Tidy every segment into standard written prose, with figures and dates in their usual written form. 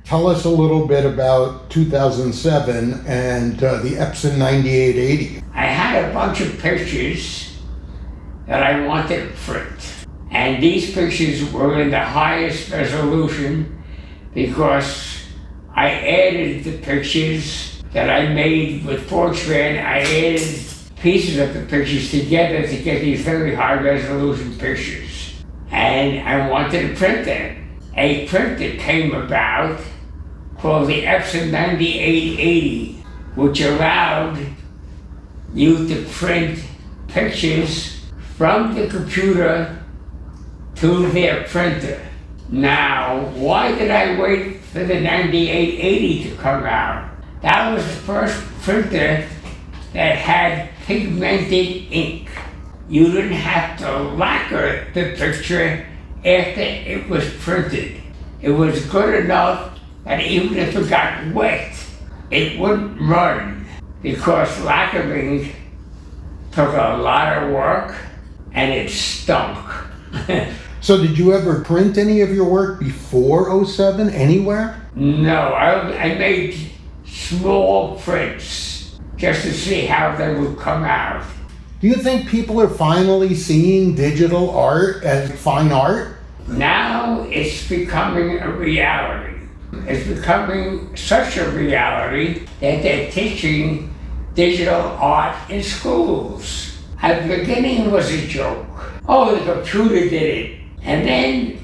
Tell us a little bit about 2007 and the Epson 9880. I had a bunch of pictures that I wanted to print. And these pictures were in the highest resolution because I added the pictures that I made with Fortran. I added pieces of the pictures together to get these very high resolution pictures. And I wanted to print them. A printer came about called the Epson 9880, which allowed you to print pictures from the computer to their printer. Now, why did I wait for the 9880 to come out? That was the first printer that had pigmented ink. You didn't have to lacquer the picture after it was printed. It was good enough that even if it got wet, it wouldn't run, because lacquering took a lot of work and it stunk. So did you ever print any of your work before '07 anywhere? No, I made small prints just to see how they would come out. Do you think people are finally seeing digital art as fine art? Now it's becoming a reality. It's becoming such a reality that they're teaching digital art in schools. At the beginning it was a joke. Oh, the computer did it. And then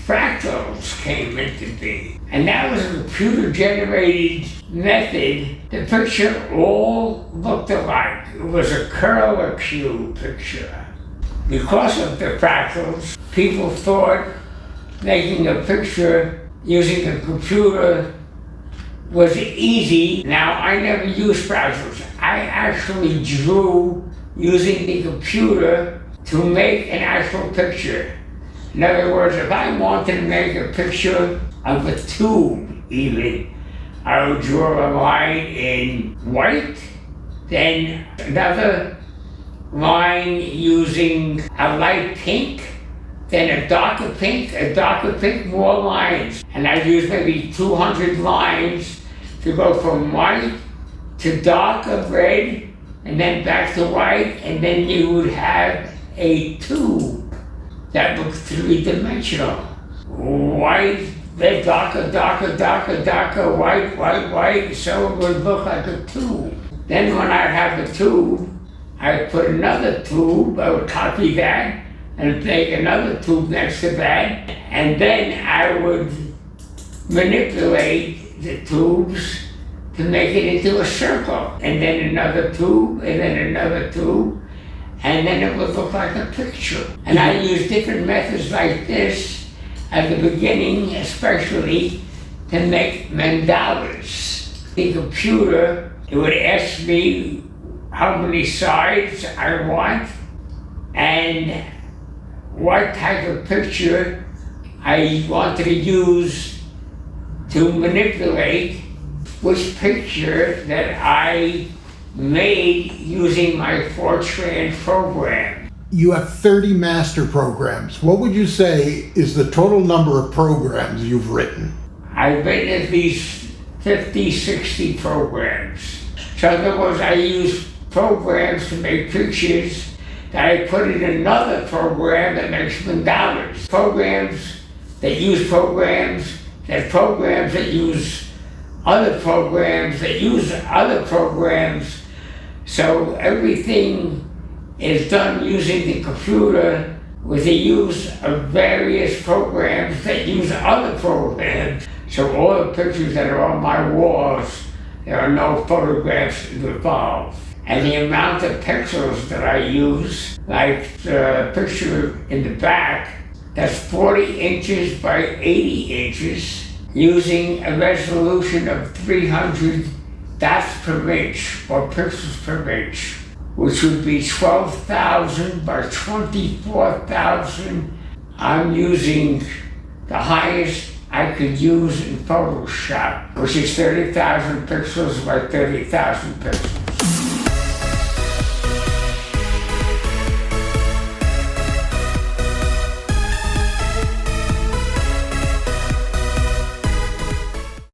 fractals came into being. And that was a computer-generated method. The picture all looked alike. It was a curlicue picture. Because of the fractals, people thought making a picture using a computer was easy. Now, I never used fractals. I actually drew using the computer to make an actual picture. In other words, if I wanted to make a picture of a tube even, I would draw a line in white, then another line using a light pink, then a darker pink, more lines. And I'd use maybe 200 lines to go from white to darker red, and then back to white, and then you would have a tube that looked three-dimensional. White, then darker, white, so it would look like a tube. Then when I'd have a tube, I'd put another tube, I would copy that, and make another tube next to that, and then I would manipulate the tubes to make it into a circle, and then another tube, and then another tube, and then it would look like a picture. And I use different methods like this at the beginning, especially to make mandalas. The computer, it would ask me how many sides I want and what type of picture I wanted to use to manipulate which picture that I made using my Fortran program. You have 30 master programs. What would you say is the total number of programs you've written? I've written at least 50, 60 programs. So in other words, I use programs to make pictures that I put in another program that makes mandalas. Programs that use programs that use other programs that use other programs. So everything is done using the computer with the use of various programs that use other programs. So all the pictures that are on my walls, there are no photographs involved. And the amount of pixels that I use, like the picture in the back, that's 40 inches by 80 inches, using a resolution of 300 dots per inch, or pixels per inch, which would be 12,000 by 24,000. I'm using the highest I could use in Photoshop, which is 30,000 pixels by 30,000 pixels.